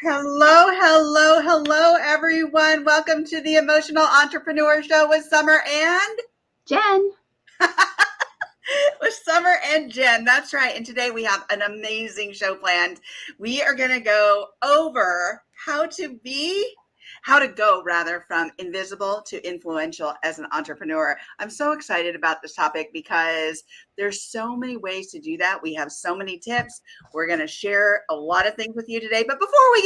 Hello, hello, hello, everyone. Welcome to the Emotional Entrepreneur Show with Summer and Jen. With Summer and Jen. That's right. And today we have an amazing show planned. We are going to go over how to go from invisible to influential as an entrepreneur. I'm so excited about this topic because there's so many ways to do that. We have so many tips. We're going to share a lot of things with you today. But before we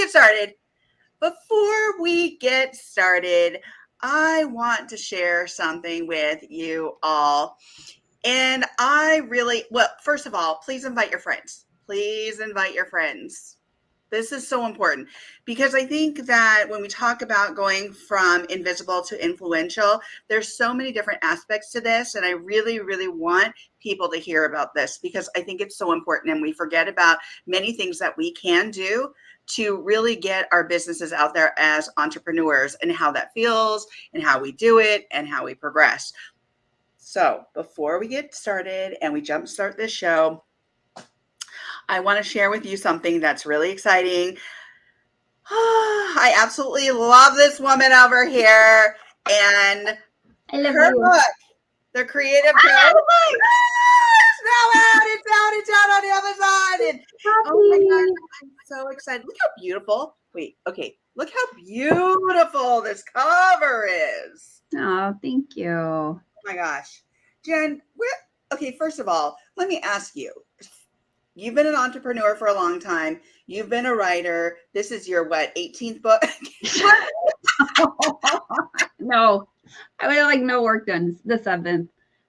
get started, I want to share something with you all. And first of all, please invite your friends. Please invite your friends. This is so important because I think that when we talk about going from invisible to influential, there's so many different aspects to this. And I really, really want people to hear about this because I think it's so important. And we forget about many things that we can do to really get our businesses out there as entrepreneurs and how that feels and how we do it and how we progress. So before we get started and we jumpstart this show, I want to share with you something that's really exciting. I absolutely love this woman over here and her book, The Creative Code. It's out on Amazon. And, oh my God, I'm so excited. Look how beautiful. Look how beautiful this cover is. Oh, thank you. Oh my gosh. Jen, first of all, let me ask you. You've been an entrepreneur for a long time. You've been a writer. This is your 18th book? No, I have no work done. The 7th.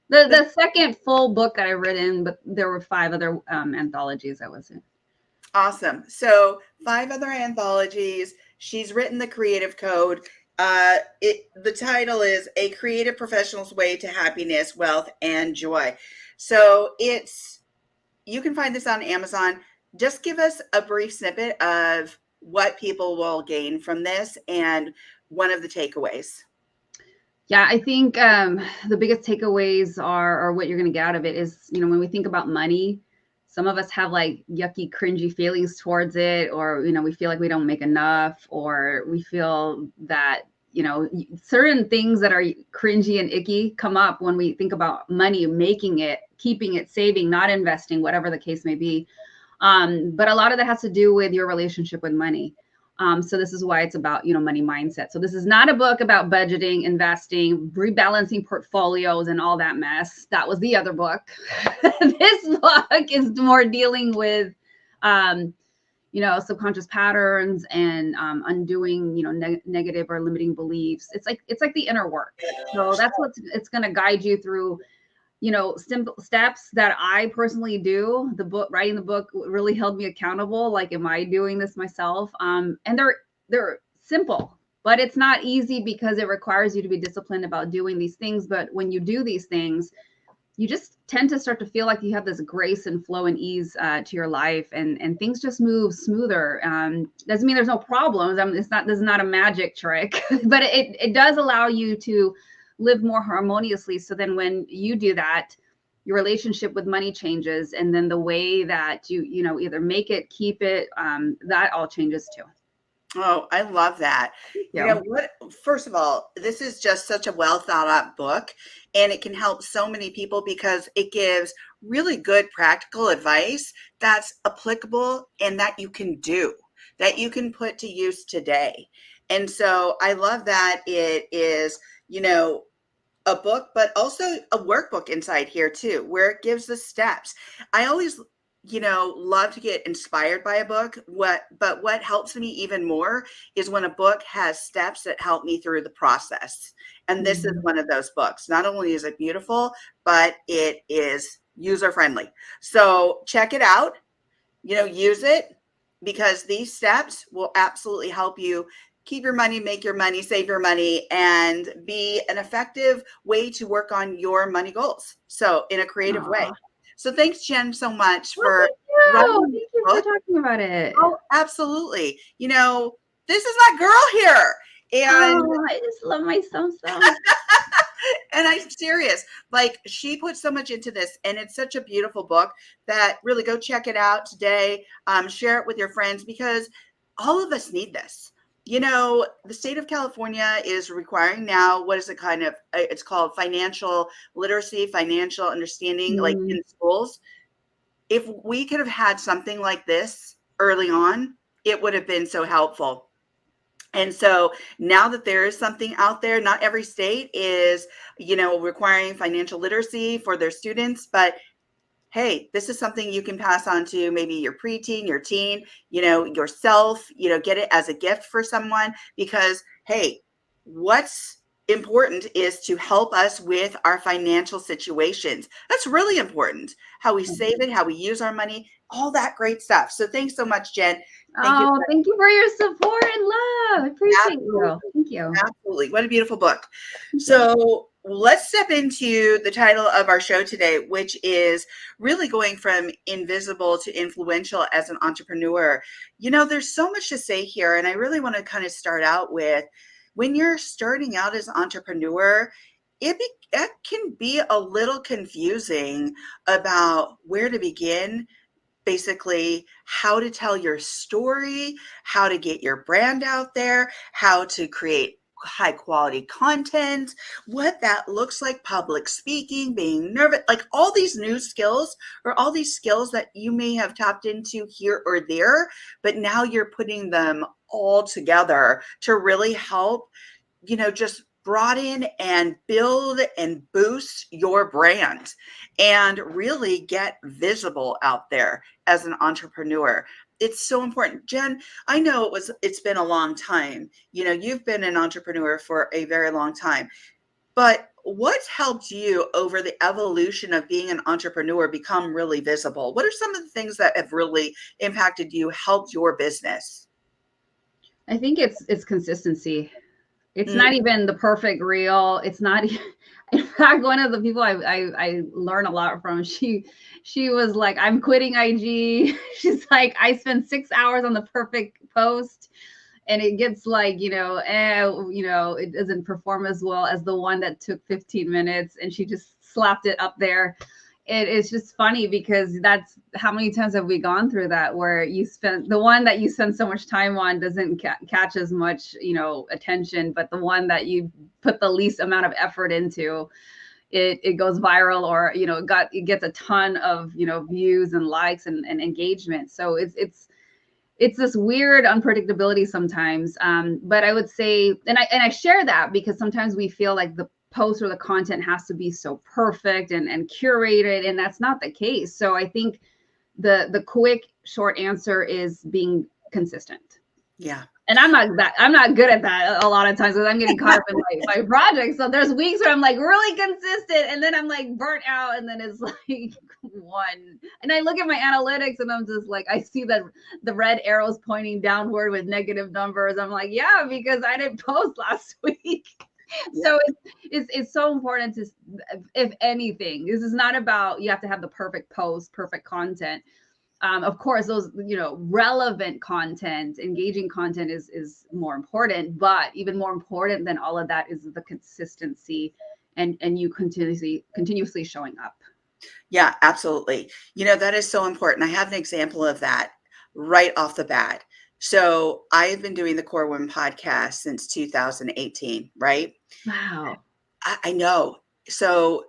The second full book that I've written, but there were 5 other anthologies I was in. Awesome. So 5 other anthologies. She's written The Creative Code. The title is A Creative Professional's Way to Happiness, Wealth, and Joy. So you can find this on Amazon. Just give us a brief snippet of what people will gain from this and one of the takeaways. Yeah, I think the biggest takeaways are what you're going to get out of it is, when we think about money, some of us have yucky, cringy feelings towards it, or, we feel like we don't make enough, or we feel that, certain things that are cringy and icky come up when we think about money, making it, keeping it, saving, not investing, whatever the case may be. But a lot of that has to do with your relationship with money. So this is why it's about, money mindset. So this is not a book about budgeting, investing, rebalancing portfolios and all that mess. That was the other book. This book is more dealing with, subconscious patterns and undoing, negative or limiting beliefs. It's like the inner work. So that's it's going to guide you through, simple steps that I personally do. Writing the book really held me accountable. Am I doing this myself? And they're simple, but it's not easy because it requires you to be disciplined about doing these things. But when you do these things, you just tend to start to feel like you have this grace and flow and ease to your life, and things just move smoother. Doesn't mean there's no problems. I mean, this is not a magic trick, but it does allow you to live more harmoniously. So then when you do that, your relationship with money changes, and then the way that you know, either make it, keep it, that all changes too. Oh, I love that. Thank You know you. what? First of all, this is just such a well thought out book, and it can help so many people because it gives really good practical advice that's applicable and that you can do, that you can put to use today. And so I love that it is, you know, a book, but also a workbook inside here too, where it gives the steps. I always, you know, love to get inspired by a book. But what helps me even more is when a book has steps that help me through the process. And this is Mhm. one of those books. Not only is it beautiful, but it is user friendly. So check it out, you know, use it, because these steps will absolutely help you keep your money, make your money, save your money, and be an effective way to work on your money goals. So in a creative way. Aw. So thanks, Jen, so much Well, for thank you. writing this Thank you for book. talking about it. Oh, absolutely. You know, this is my girl here. And Oh, I just love my so. and I'm serious. Like, she put so much into this, and it's such a beautiful book that really go check it out today. Share it with your friends, because all of us need this. You know, the state of California is requiring now, what is it kind of? It's called financial literacy, financial understanding, like Mm. in schools. If we could have had something like this early on, it would have been so helpful. And so now that there is something out there, not every state is, you know, requiring financial literacy for their students, but hey, this is something you can pass on to maybe your preteen, your teen, you know, yourself, you know, get it as a gift for someone, because hey, what's important is to help us with our financial situations. That's really important. How we save it, how we use our money, all that great stuff. So thanks so much, Jen. Thank you. Oh, thank you for your support and love. I appreciate you. Absolutely. Thank you. Absolutely. What a beautiful book. Thank you. So let's step into the title of our show today, which is really going from invisible to influential as an entrepreneur. You know, there's so much to say here, and I really want to kind of start out with, when you're starting out as an entrepreneur, it can be a little confusing about where to begin, basically how to tell your story, how to get your brand out there, how to create high quality content, what that looks like, public speaking, being nervous, like all these new skills, or all these skills that you may have tapped into here or there, but now you're putting them all together to really help, you know, just broaden and build and boost your brand and really get visible out there as an entrepreneur. It's so important. Jen, I know it's been a long time. You know, you've been an entrepreneur for a very long time. But what's helped you over the evolution of being an entrepreneur become really visible? What are some of the things that have really impacted you, helped your business? I think it's consistency. It's Mm, not even the perfect reel. It's not. In fact, one of the people I learn a lot from, she was like, I'm quitting IG. She's like, I spend 6 hours on the perfect post, and it gets like, it doesn't perform as well as the one that took 15 minutes, and she just slapped it up there. It's just funny because that's how many times have we gone through that, where you spend the one that you spend so much time on doesn't catch as much, attention, but the one that you put the least amount of effort into, it goes viral, or it gets a ton of views and likes and engagement. So it's this weird unpredictability sometimes. But I would say, and I share that because sometimes we feel like the post or the content has to be so perfect and curated, and that's not the case. So I think the quick short answer is being consistent. yeah. And I'm not good at that a lot of times because I'm getting caught up in my projects. So there's weeks where I'm like really consistent, and then I'm like burnt out, and then it's like one. And I look at my analytics and I'm just like, I see that the red arrows pointing downward with negative numbers. I'm like, yeah, because I didn't post last week. So it's so important to, if anything, this is not about, you have to have the perfect post, perfect content. Of course, those, relevant content, engaging content is more important, but even more important than all of that is the consistency, and you continuously showing up. Yeah, absolutely. That is so important. I have an example of that right off the bat. So I've been doing the Core Women podcast since 2018, right? Wow. I know. So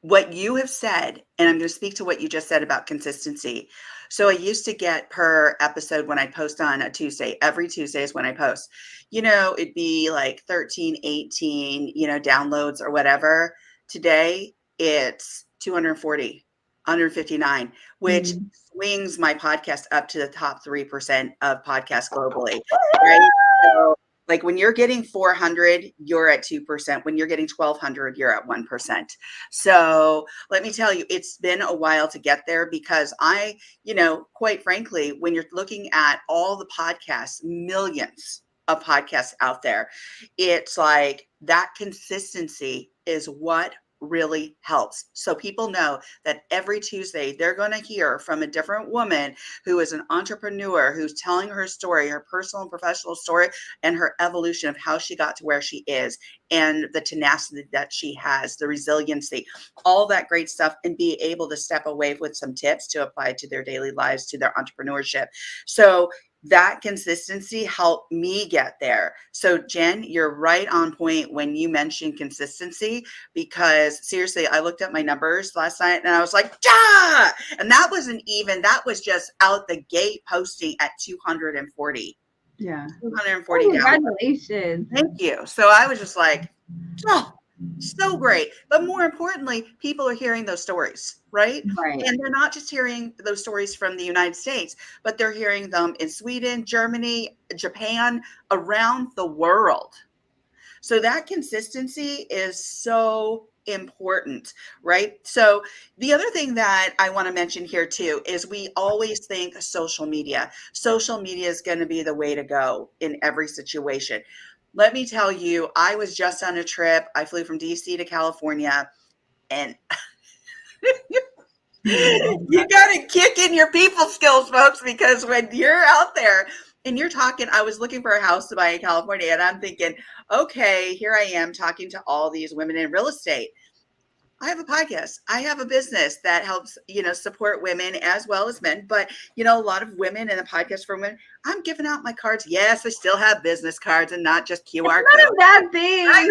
what you have said, and I'm going to speak to what you just said about consistency. So I used to get per episode when I post on a Tuesday, every Tuesday is when I post, it'd be like 13, 18, downloads or whatever. Today it's 240, 159, which Mm. swings my podcast up to the top 3% of podcasts globally, right? So like when you're getting 400, you're at 2%. When you're getting 1,200, you're at 1%. So let me tell you, it's been a while to get there because quite frankly, when you're looking at all the podcasts, millions of podcasts out there, it's like that consistency is what really helps. So people know that every Tuesday they're going to hear from a different woman who is an entrepreneur who's telling her story, her personal and professional story, and her evolution of how she got to where she is, and the tenacity that she has, the resiliency, all that great stuff, and be able to step away with some tips to apply to their daily lives, to their entrepreneurship. So that consistency helped me get there. So Jen, you're right on point when you mentioned consistency, because seriously, I looked at my numbers last night and I was like, yeah! And that was just out the gate posting at 240. Yeah. 240 Oh, down. congratulations. Thank you. So I was just like, oh, so great. But more importantly, people are hearing those stories, right? Right. And they're not just hearing those stories from the United States, but they're hearing them in Sweden, Germany, Japan, around the world. So that consistency is so important, right? So the other thing that I want to mention here too is we always think social media. Social media is going to be the way to go in every situation. Let me tell you, I was just on a trip. I flew from DC to California, and you got to kick in your people skills, folks, because when you're out there and you're talking, I was looking for a house to buy in California, and I'm thinking, okay, here I am talking to all these women in real estate. I have a podcast. I have a business that helps, support women as well as men. But, a lot of women in a podcast for women, I'm giving out my cards. Yes, I still have business cards and not just It's QR not codes. a bad thing.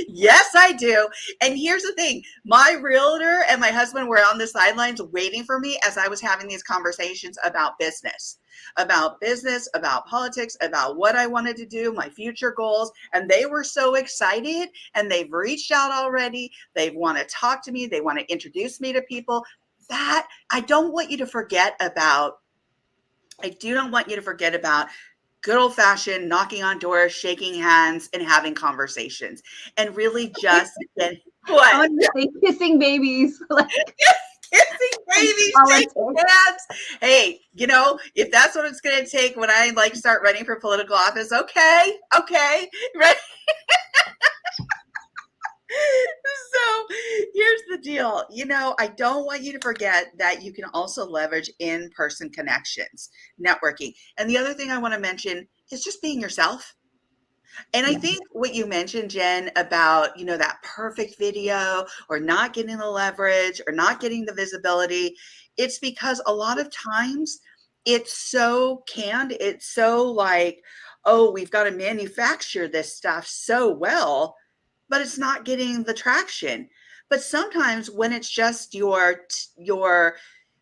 Yes, I do. And here's the thing, my realtor and my husband were on the sidelines waiting for me as I was having these conversations about business, about politics, about what I wanted to do, my future goals. And they were so excited, and they've reached out already. They want to talk to me. They want to introduce me to people. That I don't want you to forget about. I do not want you to forget about good old fashioned knocking on doors, shaking hands, and having conversations, and really just get I what? want to say kissing babies, like Kissing babies, politics. shaking hands. Hey, if that's what it's going to take when I start running for political office, okay, right. So here's the deal. I don't want you to forget that you can also leverage in-person connections, networking. And the other thing I want to mention is just being yourself. And I Yeah. think what you mentioned, Jen, about, that perfect video or not getting the leverage or not getting the visibility, it's because a lot of times it's so canned. It's so like, oh, we've got to manufacture this stuff so well, but it's not getting the traction. But sometimes when it's just your,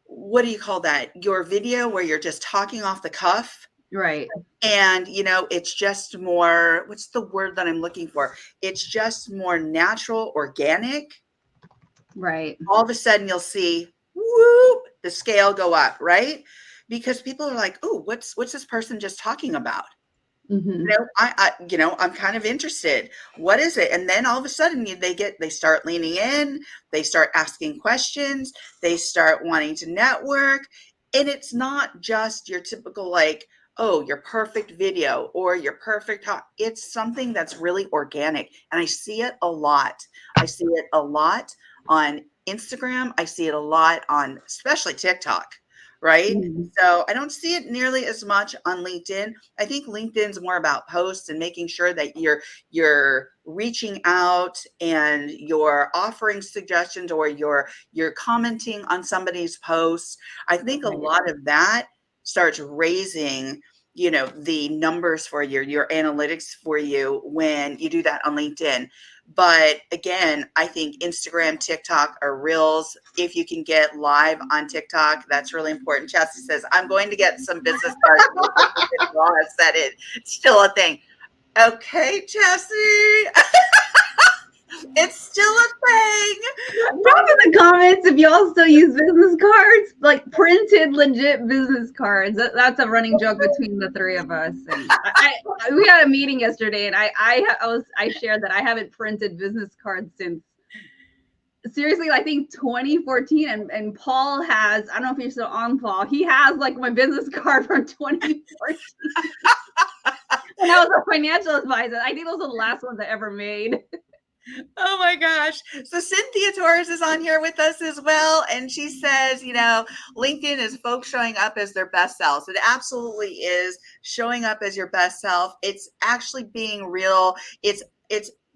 what do you call that? Your video where you're just talking off the cuff, Right. and, it's just more, what's the word that I'm looking for? It's just more natural, organic. Right. All of a sudden you'll see, whoop, the scale go up, right? Because people are like, oh, what's this person just talking about? Hmm. I'm kind of interested. What is it? And then all of a sudden they start leaning in, they start asking questions, they start wanting to network. And it's not just your typical like, oh, your perfect video or your perfect talk. It's something that's really organic. And I see it a lot. I see it a lot on Instagram. I see it a lot on especially TikTok, right? Mhm. So I don't see it nearly as much on LinkedIn. I think LinkedIn's more about posts and making sure that you're reaching out and you're offering suggestions or you're commenting on somebody's posts. I think a Right. lot of that starts raising the numbers for your analytics for you when you do that on LinkedIn. But again, I think Instagram, TikTok, or Reels, if you can get live on TikTok, that's really important. Chastity says, I'm going to get some business cards. I said it's still a thing. Okay, Chastity, it's still a thing. Drop in the comments if y'all still use business cards, like printed legit business cards. That's a running joke between the three of us. And we had a meeting yesterday, and I shared that I haven't printed business cards since, seriously, I think 2014. And Paul has, I don't know if you're still on, Paul. He has like my business card from 2014. When I was a financial advisor. I think those are the last ones I ever made. Oh my gosh. So Cynthia Torres is on here with us as well. And she says, LinkedIn is folks showing up as their best selves. It absolutely is showing up as your best self. It's actually being real. It's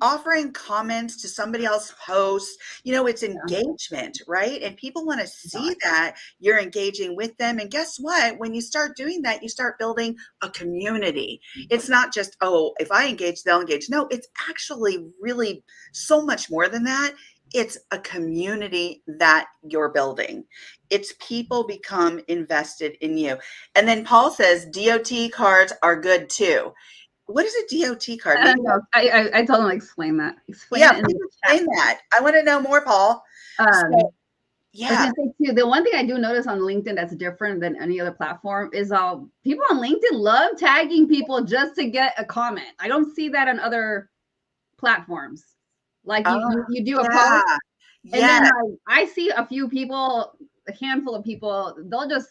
offering comments to somebody else's posts. It's engagement, right? And people want to see that you're engaging with them. And guess what? When you start doing that, you start building a community. It's not just, oh, if I engage, they'll engage. No, it's actually really so much more than that. It's a community that you're building. It's people become invested in you. And then Paul says DOT cards are good too. What is a DOT card? I Maybe don't know. I told him to explain that. Explain yeah, it in please the chat. explain that. I want to know more, Paul. So, I was yeah. gonna say too, the one thing I do notice on LinkedIn that's different than any other platform is people on LinkedIn love tagging people just to get a comment. I don't see that on other platforms. Like Oh, you do a yeah. post, and then Yes. I see a few people, a handful of people, they'll just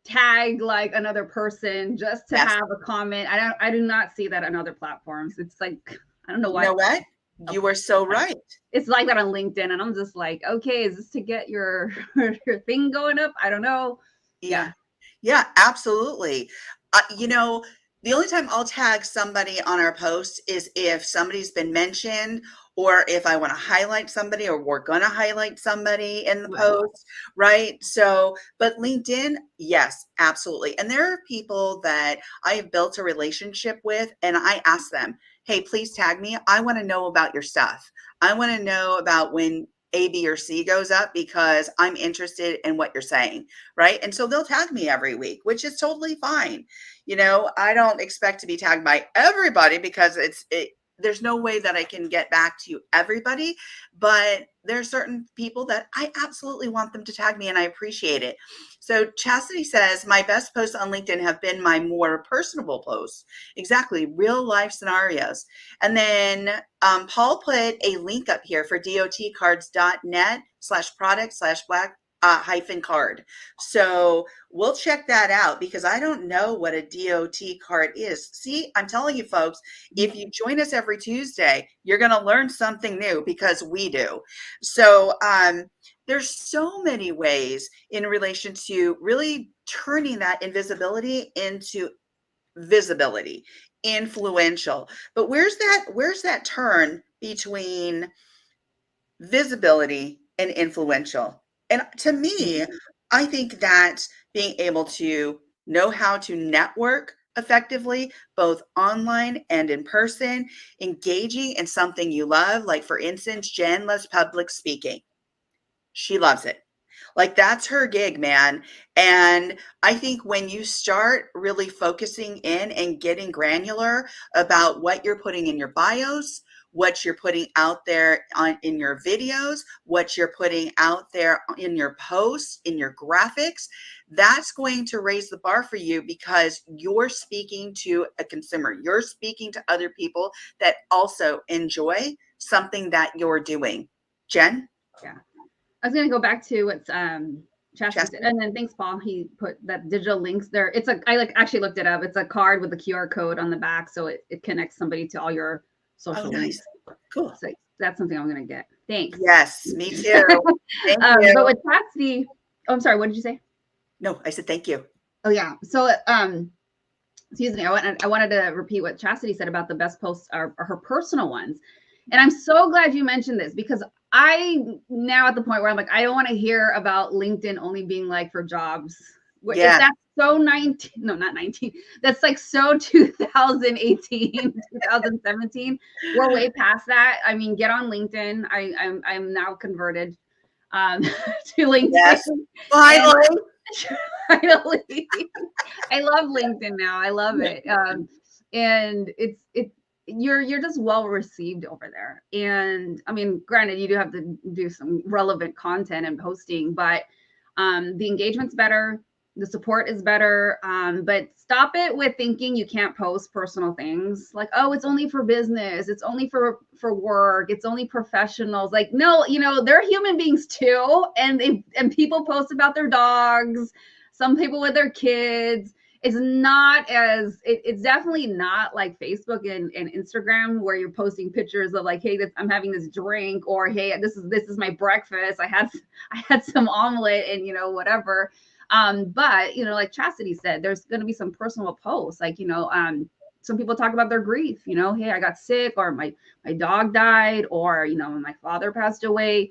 tag like another person just to Yes. have a comment. I do not see that on other platforms. It's like, I don't know You why. know what? You were so right. It's like that on LinkedIn, and I'm just like, okay, is this to get your your thing going up? I don't know. Yeah. Yeah. Yeah, absolutely. The only time I'll tag somebody on our post is if somebody's been mentioned or if I want to highlight somebody or we're going to highlight somebody in the Right. post, right? So, but LinkedIn, yes, absolutely. And there are people that I have built a relationship with and I ask them, hey, please tag me. I want to know about your stuff. I want to know about when A, B, or C goes up because I'm interested in what you're saying, right? And so they'll tag me every week, which is totally fine. I don't expect to be tagged by everybody because there's no way that I can get back to everybody, but there are certain people that I absolutely want them to tag me and I appreciate it. So Chastity says, my best posts on LinkedIn have been my more personable posts. Exactly, real life scenarios. And then Paul put a link up here for dotcards.net/product/black hyphen card. So we'll check that out because I don't know what a DOT card is. See, I'm telling you folks, if you join us every Tuesday, you're going to learn something new because we do. So there's so many ways in relation to really turning that invisibility into visibility, influential. But where's that turn between visibility and influential? And to me, I think that being able to know how to network effectively, both online and in person, engaging in something you love, like for instance, Jen loves public speaking. She loves it. Like that's her gig, man. And I think when you start really focusing in and getting granular about what you're putting in your bios, what you're putting out there in your videos, what you're putting out there in your posts, in your graphics, that's going to raise the bar for you because you're speaking to a consumer. You're speaking to other people that also enjoy something that you're doing. Jen? Yeah. I was going to go back to what's Chastity said, and then thanks, Paul. He put that digital links there. It's I actually looked it up. It's a card with a QR code on the back, so it connects somebody to all your social links. Cool. So that's something I'm gonna get. Thanks. Yes, me too. Thank you. But with Chastity, I'm sorry. What did you say? No, I said thank you. Oh yeah. So excuse me. I wanted to repeat what Chastity said about the best posts are her personal ones, and I'm so glad you mentioned this because I now at the point where I'm like, I don't want to hear about LinkedIn only being like for jobs. Yeah. If that's so 19, no, not 19. That's like so 2018, 2017. We're way past that. I mean, get on LinkedIn. I'm now converted to LinkedIn. Yes. Finally. Finally. I love LinkedIn now. I love it. And you're just well received over there. And I mean, granted, you do have to do some relevant content and posting, but the engagement's better, the support is better. But stop it with thinking you can't post personal things like, oh, it's only for business, it's only for work, it's only professionals. Like, no, they're human beings too. And people post about their dogs, some people with their kids. It's definitely not like Facebook and Instagram where you're posting pictures of like, hey, I'm having this drink, or hey, this is my breakfast. I had some omelet and whatever. But like Chastity said, there's going to be some personal posts, like some people talk about their grief. Hey, I got sick, or my dog died, or my father passed away.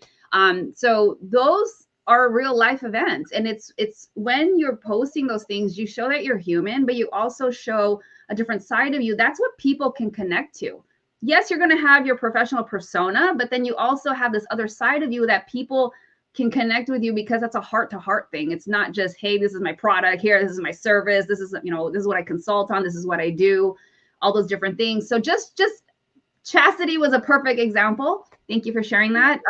So those are real life events, and it's when you're posting those things, you show that you're human, but you also show a different side of you. That's what people can connect to. Yes, you're going to have your professional persona, but then you also have this other side of you that people can connect with you, because that's a heart-to-heart thing. It's not just, hey, this is my product, here, this is my service, this is this is what I consult on, this is what I do, all those different things. So just Chastity was a perfect example. Thank you for sharing that.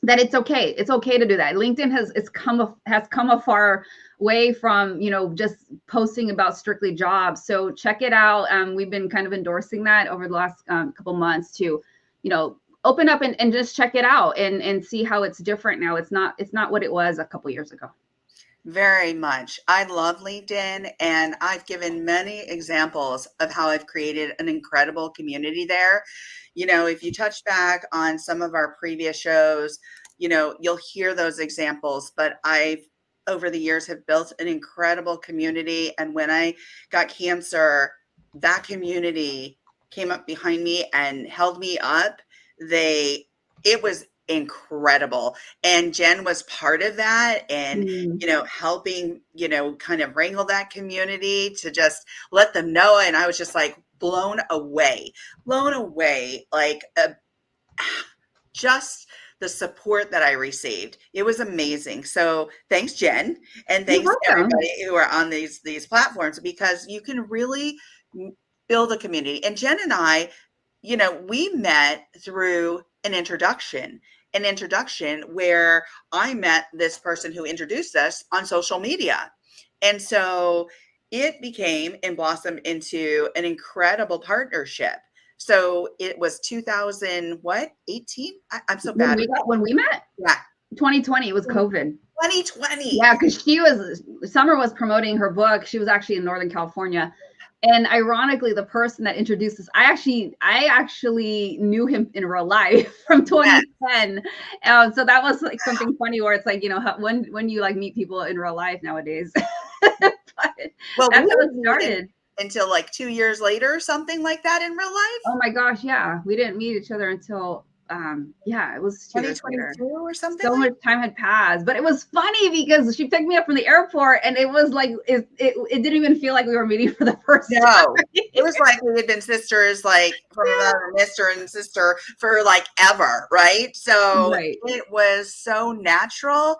That it's okay to do that. LinkedIn has come a far way from just posting about strictly jobs. So check it out. We've been kind of endorsing that over the last couple months to open up and just check it out and see how it's different now. It's not what it was a couple years ago. Very much. I love LinkedIn, and I've given many examples of how I've created an incredible community there. If you touch back on some of our previous shows, you'll hear those examples, but I've over the years have built an incredible community. And when I got cancer, that community came up behind me and held me up. It was incredible. And Jen was part of that, and, helping, kind of wrangle that community to just let them know. And I was just like blown away, like just the support that I received. It was amazing. So thanks, Jen. And thanks to everybody who are on these platforms, because you can really build a community. And Jen and I, we met through an introduction where I met this person who introduced us on social media. And so it became and blossomed into an incredible partnership. So it was 2018. I'm so bad. When we met? Yeah. 2020, it was COVID. 2020. Yeah, because Summer was promoting her book. She was actually in Northern California. And ironically, the person that introduced us, I actually knew him in real life from 2010. So that was like something funny, where it's like, when you like meet people in real life nowadays. But that's how it started. Until like 2 years later or something like that in real life. Oh my gosh, yeah. We didn't meet each other until it was 2 years later or something. So much time had passed, but it was funny because she picked me up from the airport, and it was like it didn't even feel like we were meeting for the first time. It was like we had been sisters, like from Mr. and sister for like ever, right? So It was so natural,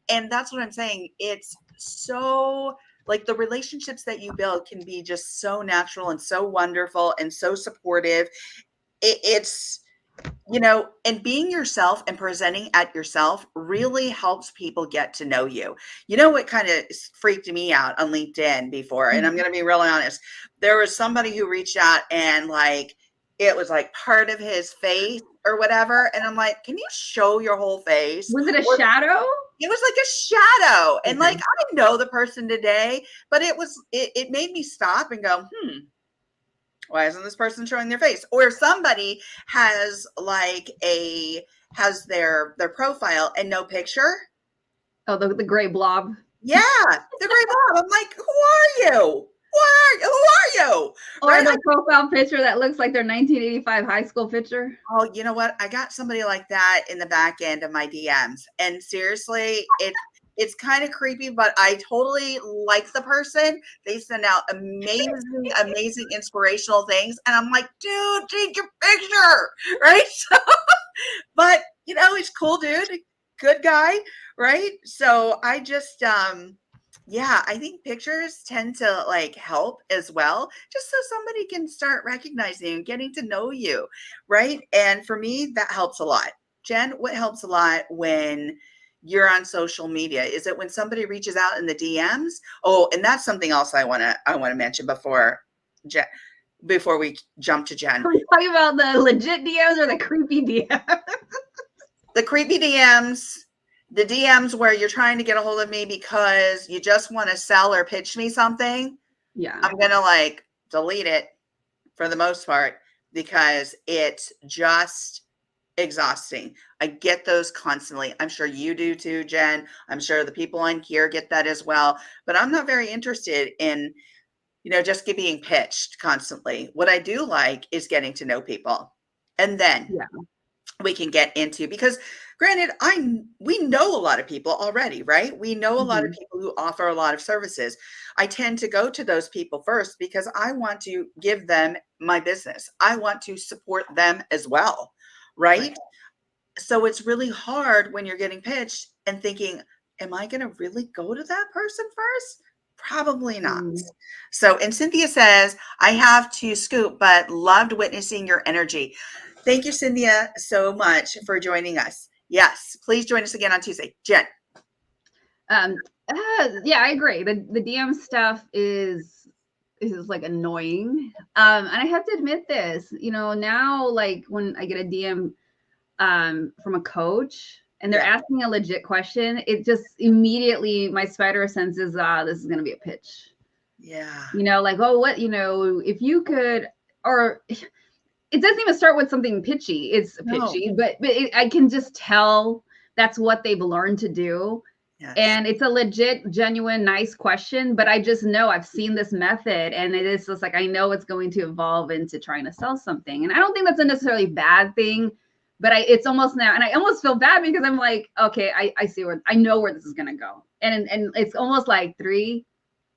and that's what I'm saying. It's so like the relationships that you build can be just so natural and so wonderful and so supportive. It's and being yourself and presenting at yourself really helps people get to know you. What kind of freaked me out on LinkedIn before, and I'm going to be really honest, there was somebody who reached out and like, it was like part of his face or whatever. And I'm like, can you show your whole face? Was it a shadow? it was like a shadow. And like, Okay. I know the person today, but it made me stop and go, why isn't this person showing their face? Or if somebody has like has their profile and no picture. Oh, the gray blob. Yeah, the gray blob. I'm like, who are you? Who are you? Or Right? the profile picture that looks like their 1985 high school picture. Oh, you know what? I got somebody like that in the back end of my DMs. And seriously, it's kind of creepy, but I totally like the person. They send out amazing, amazing inspirational things. And I'm like, dude, take your picture. Right. But he's cool, dude. Good guy. Right. So I just yeah, I think pictures tend to like help as well, just so somebody can start recognizing and getting to know you, right? And for me, that helps a lot. Jen, what helps a lot when you're on social media? Is it when somebody reaches out in the DMs? Oh, and that's something else I want to mention Jen, before we jump to Jen. Are we talking about the legit DMs or the creepy DMs? The creepy DMs, the DMs where you're trying to get a hold of me because you just want to sell or pitch me something. Yeah. I'm going to like delete it for the most part because it's just exhausting. I get those constantly. I'm sure you do too, Jen. I'm sure the people on here get that as well. But I'm not very interested in, just being pitched constantly. What I do like is getting to know people. And then Yeah. we can get into, because granted, we know a lot of people already, right? We know a lot of people who offer a lot of services. I tend to go to those people first because I want to give them my business. I want to support them as well, right? So it's really hard when you're getting pitched and thinking, am I going to really go to that person first? Probably not. So, and Cynthia says, I have to scoop, but loved witnessing your energy. Thank you, Cynthia, so much for joining us. Yes, please join us again on Tuesday. Jen. Yeah, I agree. The DM stuff is like annoying. And I have to admit this, now like when I get a DM from a coach and they're asking a legit question, it just immediately my spider sense is this is gonna be a pitch. Yeah. Like, oh, what, if you could, or it doesn't even start with something pitchy. It's pitchy, but I can just tell that's what they've learned to do. Yes. And it's a legit, genuine, nice question, but I just know I've seen this method and it is just like, I know it's going to evolve into trying to sell something. And I don't think that's a necessarily bad thing, but it's almost now, and I almost feel bad because I'm like, okay, I see I know where this is going to go. And it's almost like 3,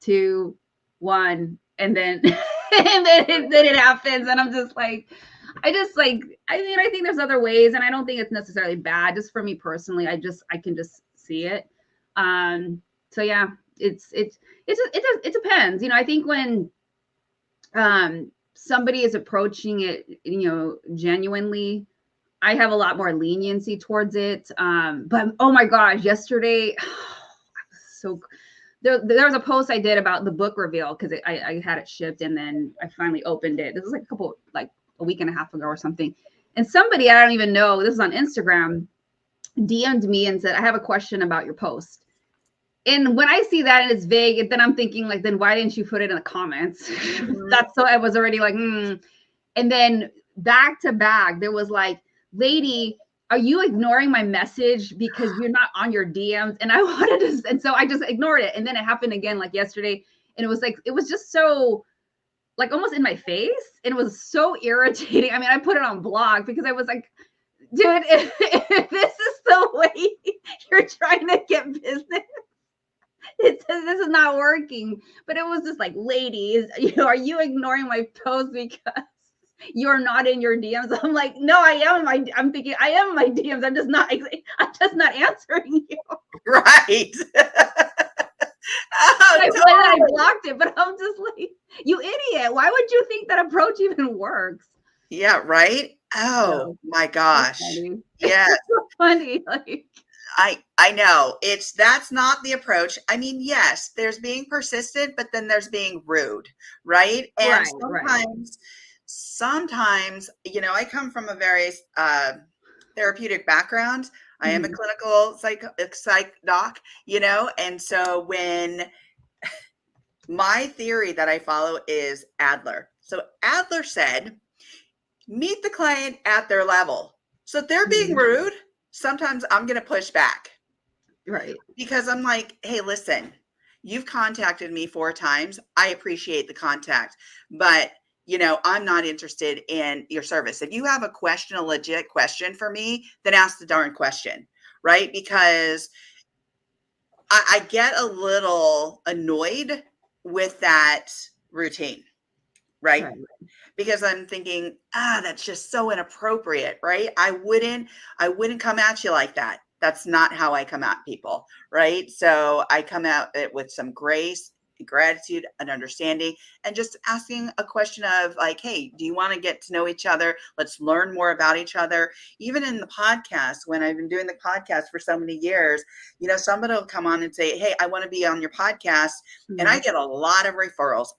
2, 1, and then, and then it happens. And I'm just like, I think there's other ways, and I don't think it's necessarily bad. Just for me personally, I can just see it. So yeah, it depends. I think when somebody is approaching it, genuinely, I have a lot more leniency towards it. But oh my gosh, yesterday, so there was a post I did about the book reveal because I had it shipped and then I finally opened it. This was like a week and a half ago or something. And somebody, I don't even know, this is on Instagram, DM'd me and said, I have a question about your post. And when I see that and it's vague, then I'm thinking like, then why didn't you put it in the comments? That's so I was already like, And then back to back, there was like, lady, are you ignoring my message because you're not on your DMs? And I wanted to, and so I just ignored it. And then it happened again, like yesterday. And it was just so like almost in my face. And it was so irritating. I mean, I put it on blog because I was like, dude, if this is the way you're trying to get business, this is not working. But it was just like, ladies, are you ignoring my post because you're not in your DMs? I'm like, no, I'm thinking I am in my DMs. I'm just not answering you. Right. I blocked it, but I'm just like, you idiot. Why would you think that approach even works? Yeah, right. Oh my gosh. Yeah. So funny. Like, I know that's not the approach. I mean, yes, there's being persistent, but then there's being rude, right? And sometimes, I come from a very therapeutic background. I am a clinical psych doc, and so when my theory that I follow is Adler. So Adler said, meet the client at their level. So if they're being rude, sometimes I'm going to push back. Right. Because I'm like, hey, listen, you've contacted me 4 times. I appreciate the contact, but I'm not interested in your service. If you have a question, a legit question for me, then ask the darn question, right? Because I get a little annoyed with that routine, right? Because I'm thinking, that's just so inappropriate, right? I wouldn't come at you like that. That's not how I come at people, right? So I come at it with some grace, gratitude, and understanding, and just asking a question of like, hey, do you want to get to know each other? Let's learn more about each other. Even in the podcast, when I've been doing the podcast for so many years, somebody will come on and say, hey, I want to be on your podcast. And I get a lot of referrals,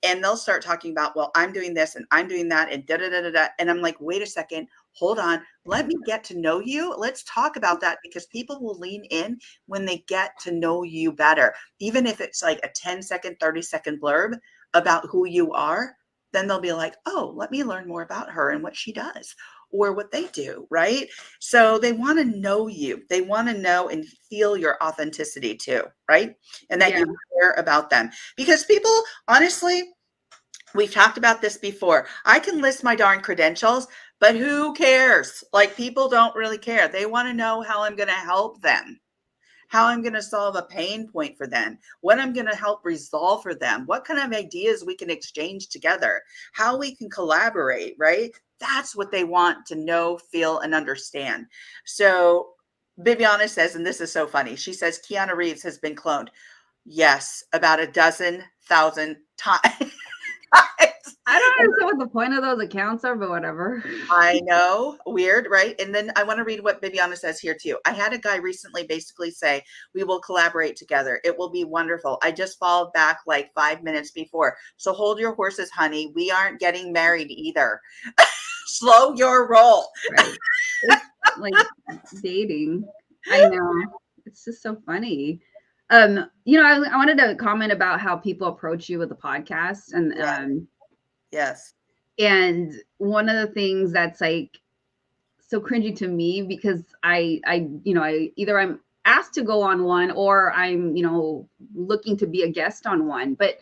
and they'll start talking about, well, I'm doing this and I'm doing that and da da da da da. And I'm like, wait a second, hold on. Let me get to know you. Let's talk about that, because people will lean in when they get to know you better. Even if it's like a 10-second, 30-second blurb about who you are, then they'll be like, oh, let me learn more about her and what she does or what they do, right? So they want to know you. They want to know and feel your authenticity too, right? And that you care about them. Because people, honestly, we've talked about this before. I can list my darn credentials, but who cares? Like, people don't really care. They want to know how I'm going to help them, how I'm going to solve a pain point for them, what I'm going to help resolve for them, what kind of ideas we can exchange together, how we can collaborate, right? That's what they want to know, feel, and understand. So Bibiana says, and this is so funny, she says, Keanu Reeves has been cloned. Yes, about 12,000 times. I don't understand what the point of those accounts are, but whatever. I know, weird, right? And then I want to read what Bibiana says here too. I had a guy recently basically say, we will collaborate together. It will be wonderful. I just followed back like 5 minutes before. So hold your horses, honey. We aren't getting married either. Slow your roll. Right. It's like dating. I know. It's just so funny. I wanted to comment about how people approach you with the podcast, and yes. And one of the things that's like so cringy to me, because I either I'm asked to go on one or I'm, looking to be a guest on one, but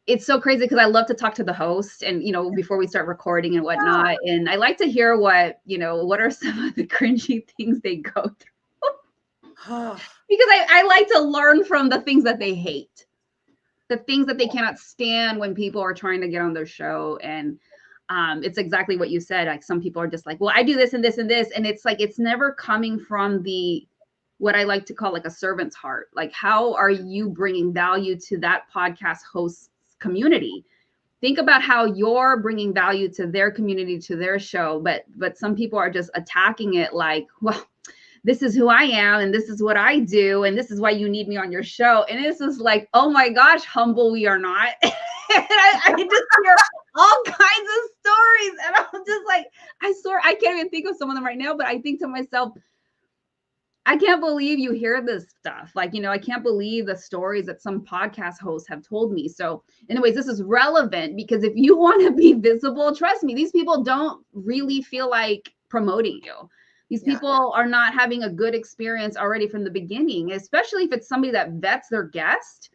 it's so crazy because I love to talk to the host and, before we start recording and whatnot. And I like to hear what are some of the cringy things they go through. Because I like to learn from the things that they hate, the things that they cannot stand when people are trying to get on their show. And it's exactly what you said. Like, some people are just like, well, I do this and this and this. And it's like, it's never coming from what I like to call like a servant's heart. Like, how are you bringing value to that podcast host's community? Think about how you're bringing value to their community, to their show. But some people are just attacking it like, well, this is who I am and this is what I do and this is why you need me on your show. And it's just like, oh my gosh, humble we are not. And I just hear all kinds of stories and I'm just like, I swear I can't even think of some of them right now, but I think to myself, I can't believe you hear this stuff. Like, I can't believe the stories that some podcast hosts have told me. So anyways, this is relevant because if you want to be visible, trust me, these people don't really feel like promoting you. These people are not having a good experience already from the beginning, especially if it's somebody that vets their guest.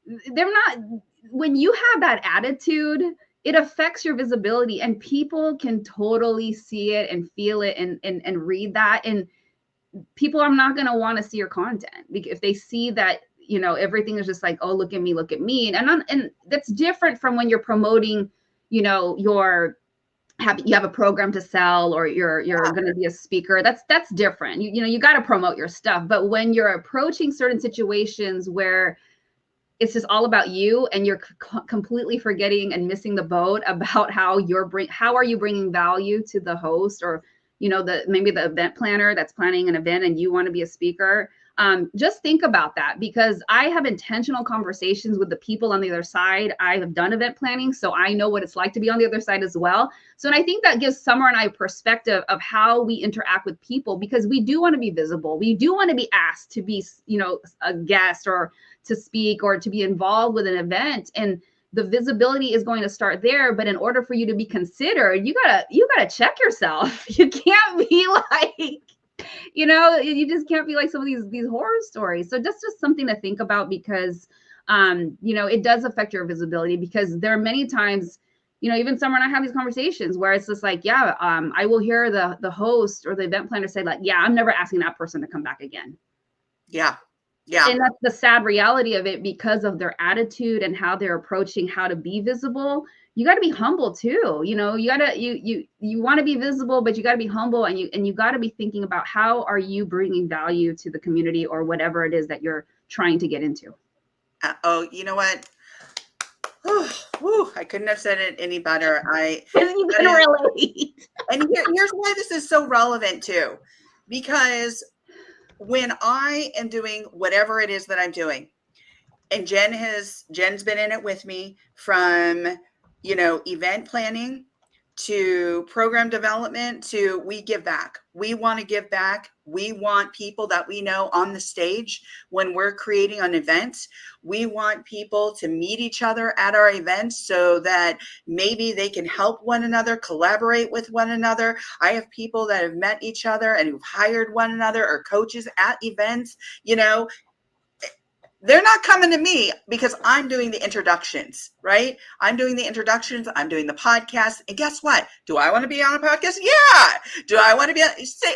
They're not, when you have that attitude, it affects your visibility and people can totally see it and feel it and read that. And people are not going to want to see your content if they see that, everything is just like, oh, look at me. And that's different from when you're promoting, you have a program to sell or you're going to be a speaker. That's different. You got to promote your stuff. But when you're approaching certain situations where it's just all about you and you're completely forgetting and missing the boat about how are you bringing value to the host or, maybe the event planner that's planning an event and you want to be a speaker. Just think about that, because I have intentional conversations with the people on the other side. I have done event planning, so I know what it's like to be on the other side as well. So, and I think that gives Summer and I a perspective of how we interact with people, because we do want to be visible. We do want to be asked to be, a guest, or to speak, or to be involved with an event. And the visibility is going to start there. But in order for you to be considered, you gotta check yourself. You can't be like, you just can't be like some of these horror stories. So just something to think about, because it does affect your visibility, because there are many times, even Summer and I have these conversations where it's just like, yeah, I will hear the host or the event planner say like, yeah, I'm never asking that person to come back again. Yeah. And that's the sad reality of it, because of their attitude and how they're approaching how to be visible. You got to be humble too. You want to be visible, but you got to be humble, and you got to be thinking about how are you bringing value to the community or whatever it is that you're trying to get into. You know what? I couldn't have said it any better. You can relate. And here's why this is so relevant too, because when I am doing whatever it is that I'm doing, and Jen's been in it with me from, event planning to program development to we give back. We want to give back. We want people that we know on the stage when we're creating an event. We want people to meet each other at our events so that maybe they can help one another, collaborate with one another. I have people that have met each other and who've hired one another, or coaches at events. They're not coming to me because I'm doing the introductions, right? I'm doing the introductions. I'm doing the podcast. And guess what? Do I want to be on a podcast? Yeah. Do I want to be on?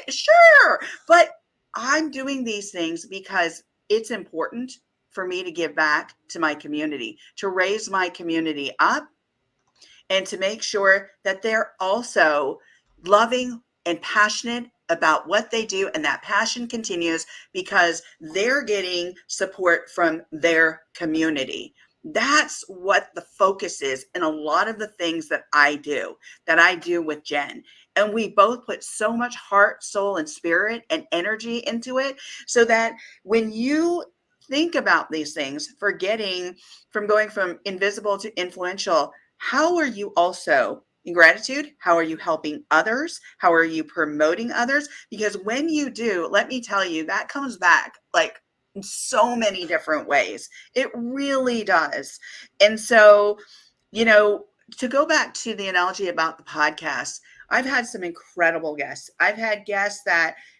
Sure. But I'm doing these things because it's important for me to give back to my community, to raise my community up, and to make sure that they're also loving and passionate about what they do, and that passion continues because they're getting support from their community. That's what the focus is in a lot of the things that I do with Jen. And we both put so much heart, soul, and spirit and energy into it, so that when you think about these things, from going from invisible to influential, how are you also in gratitude? How are you helping others? How are you promoting others? Because when you do, let me tell you, that comes back like in so many different ways. It really does. And so, to go back to the analogy about the podcast, I've had some incredible guests. I've had guests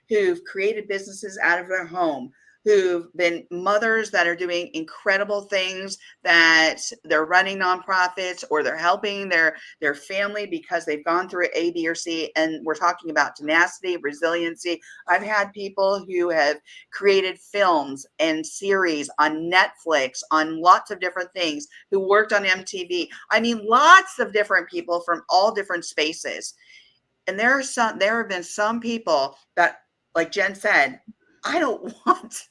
who've created businesses out of their home, who've been mothers that are doing incredible things, that they're running nonprofits, or they're helping their family because they've gone through A, B, or C. And we're talking about tenacity, resiliency. I've had people who have created films and series on Netflix, on lots of different things, who worked on MTV. I mean, lots of different people from all different spaces. And there have been some people that, like Jen said, I don't want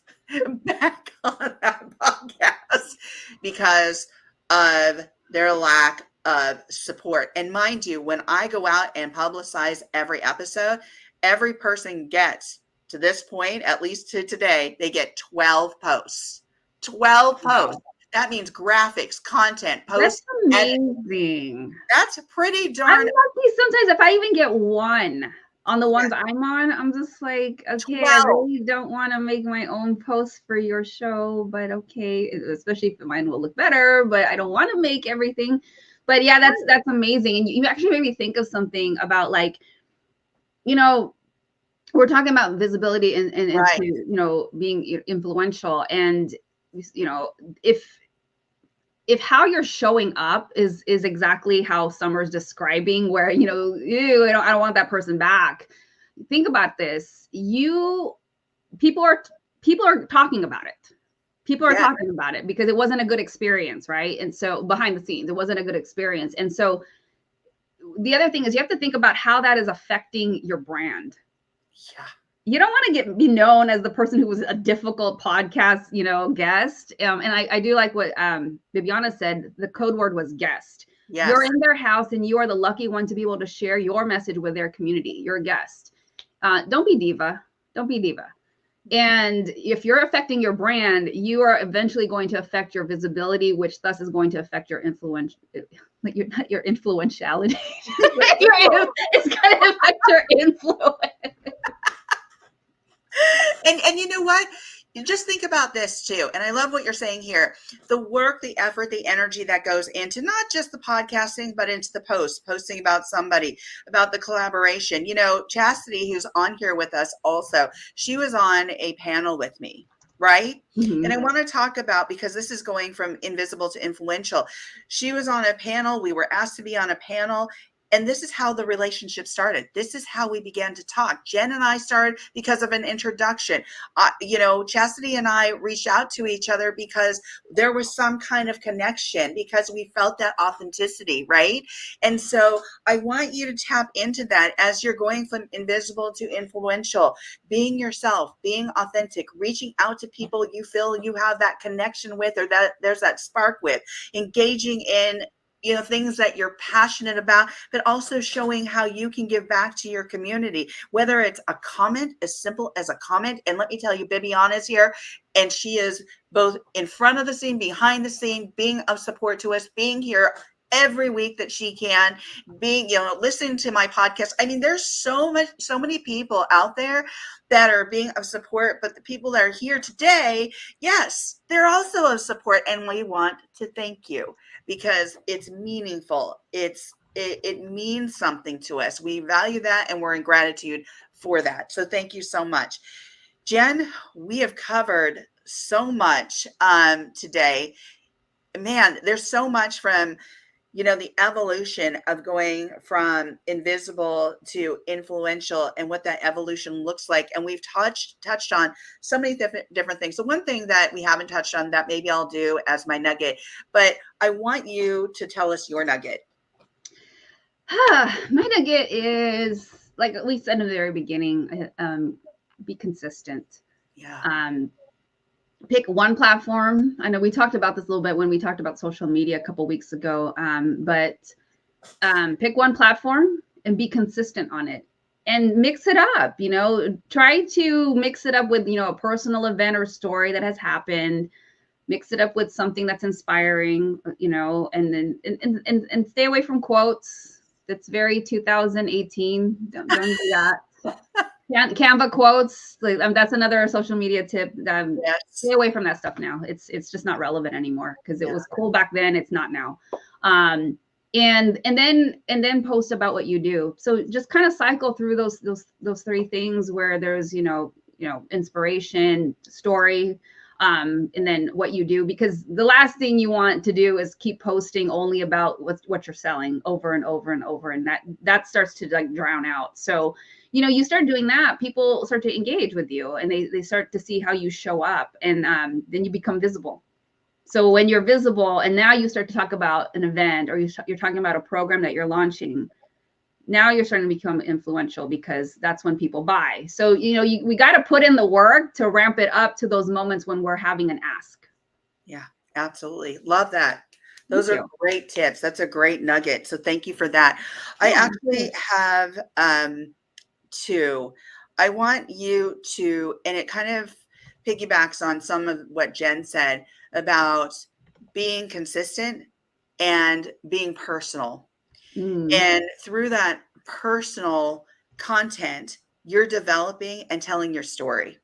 back on that podcast because of their lack of support. And mind you, when I go out and publicize every episode, every person gets, to this point, at least to today, they get 12 posts. 12 posts. That means graphics, content, posts. That's amazing. That's pretty darn. I'm lucky sometimes if I even get one. On the ones I'm on, I'm just like, okay, 12. I really don't want to make my own post for your show, but okay, especially if mine will look better, but I don't want to make everything. But yeah, that's amazing. And you actually made me think of something about, like, we're talking about visibility and right. into, being influential. And, if how you're showing up is exactly how Summer's describing, where, ew, I don't want that person back. Think about this. People are talking about it. People are talking about it because it wasn't a good experience, right? And so behind the scenes, it wasn't a good experience. And so the other thing is you have to think about how that is affecting your brand. Yeah. You don't want to be known as the person who was a difficult podcast, guest. And I do like what Bibiana said. The code word was guest. Yes. You're in their house and you are the lucky one to be able to share your message with their community. You're a guest. Don't be diva. Don't be diva. And if you're affecting your brand, you are eventually going to affect your visibility, which thus is going to affect your influence, like your influentiality. It's going to affect your influence. And you know what? You just think about this too. And I love what you're saying here. The work, the effort, the energy that goes into not just the podcasting, but into the posting about somebody, about the collaboration. You know, Chastity, who's on here with us also, she was on a panel with me, right? And I Mm-hmm. want to talk about, because this is going from invisible to influential. She was on a panel. We were asked to be on a panel. And this is how the relationship started. This is how we began to talk. Jen and I started because of an introduction. You know, Chastity and I reached out to each other because there was some kind of connection, because we felt that authenticity, right? And so I want you to tap into that as you're going from invisible to influential, being yourself, being authentic, reaching out to people you feel you have that connection with, or that there's that spark with, engaging in, you know, things that you're passionate about, but also showing how you can give back to your community, whether it's a comment, as simple as a comment. And let me tell you, Bibiana's here, and she is both in front of the scene, behind the scene, being of support to us, being here every week that she can, being, you know, listening to my podcast. I mean, there's so many people out there that are being of support, but the people that are here today, yes, they're also of support, and we want to thank you, because it's meaningful. It means something to us. We value that, and we're in gratitude for that. So thank you so much. Jen, we have covered so much today. Man, there's so much from, you know, the evolution of going from invisible to influential, and what that evolution looks like. And we've touched on so many different things. So one thing that we haven't touched on, that maybe I'll do as my nugget, but I want you to tell us your nugget. My nugget is, like we said in the very beginning, be consistent. Yeah. Pick one platform. I know we talked about this a little bit when we talked about social media a couple weeks ago, but pick one platform and be consistent on it, and mix it up. You know, try to mix it up with, you know, a personal event or story that has happened. Mix it up with something that's inspiring, you know, and then and stay away from quotes. That's very 2018. Don't do that. Canva quotes, like, that's another social media tip. Yes. Stay away from that stuff now. It's just not relevant anymore, because it Yeah. was cool back then. It's not now. And then post about what you do. So just kind of cycle through those three things, where there's, you know, inspiration, story, and then what you do, because the last thing you want to do is keep posting only about what you're selling over and over and over, and that starts to like drown out. So, you know, you start doing that, people start to engage with you, and they start to see how you show up, and then you become visible. So when you're visible, and now you start to talk about an event, or you're talking about a program that you're launching, now you're starting to become influential, because that's when people buy. So, you know, we got to put in the work to ramp it up to those moments when we're having an ask. Yeah, absolutely. Love that. Those Thank are you. great tips. That's a great nugget. So thank you for that. I Yeah. actually have two. I want you to, and it kind of piggybacks on some of what Jen said about being consistent and being personal. Mm. And through that personal content, you're developing and telling your story.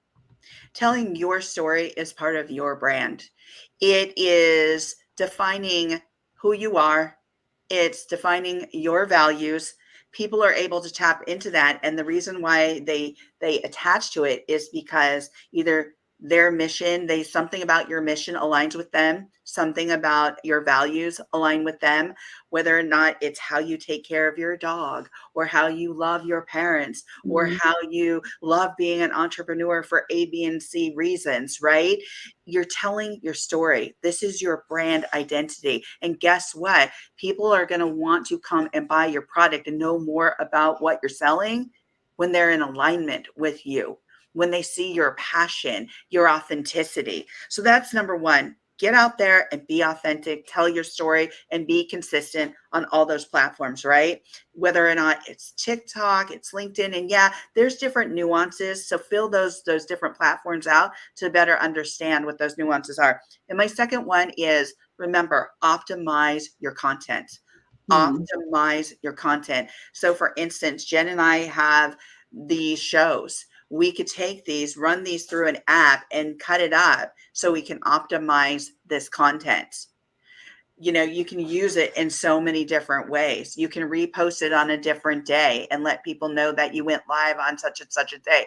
Telling your story is part of your brand. It is defining who you are, it's defining your values. People are able to tap into that, and the reason why they attach to it is because either their mission, they something about your mission aligns with them, something about your values align with them, whether or not it's how you take care of your dog, or how you love your parents, or Mm. how you love being an entrepreneur for A, B, and C reasons, right? You're telling your story. This is your brand identity. And guess what? People are going to want to come and buy your product and know more about what you're selling when they're in alignment with you, when they see your passion, your authenticity. So that's number one. get out there and be authentic, tell your story, and be consistent on all those platforms, right? Whether or not it's TikTok, it's LinkedIn, and yeah, there's different nuances. So fill those different platforms out to better understand what those nuances are. And my second one is, remember, optimize your content. Optimize your content. So for instance, Jen and I have these shows. We could take these, run these through an app and cut it up so we can optimize this content. You know, you can use it in so many different ways. You can repost it on a different day and let people know that you went live on such and such a day.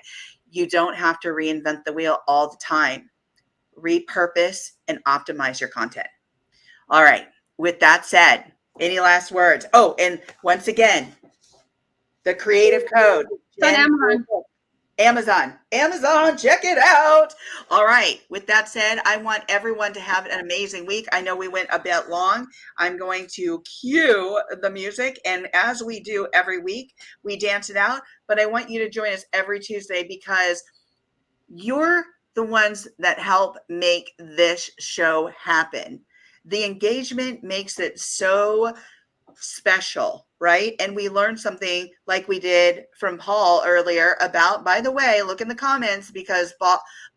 You don't have to reinvent the wheel all the time. Repurpose and optimize your content. All right. With that said, any last words? Oh, and once again, the creative code. It's on Amazon. Amazon, check it out. All right. With that said, I want everyone to have an amazing week. I know we went a bit long. I'm going to cue the music. And as we do every week, we dance it out. But I want you to join us every Tuesday because you're the ones that help make this show happen. The engagement makes it so special, right? And we learned something like we did from Paul earlier about, by the way, look in the comments because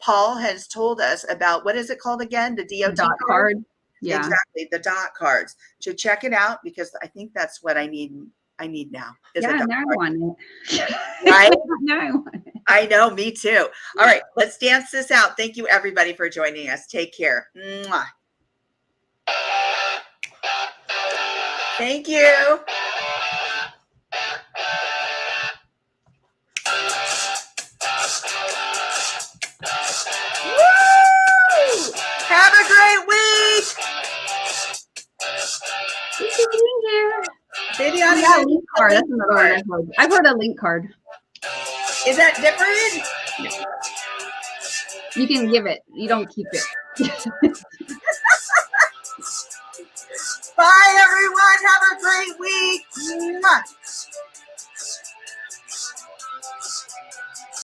Paul has told us about, what is it called again? The DOT card. Yeah, exactly. The dot cards. So check it out because I think that's what I need now. Yeah, now I want it. Right? Now I want it. I know, me too. All right, let's dance this out. Thank you everybody for joining us. Take care. Mwah. Thank you. Woo! Have a great week. Thank you for being here. Baby, on Yeah, link card. That's another one I've heard a link card. Is that different? You can give it. You don't keep it. Bye, everyone. Have a great week. Mwah.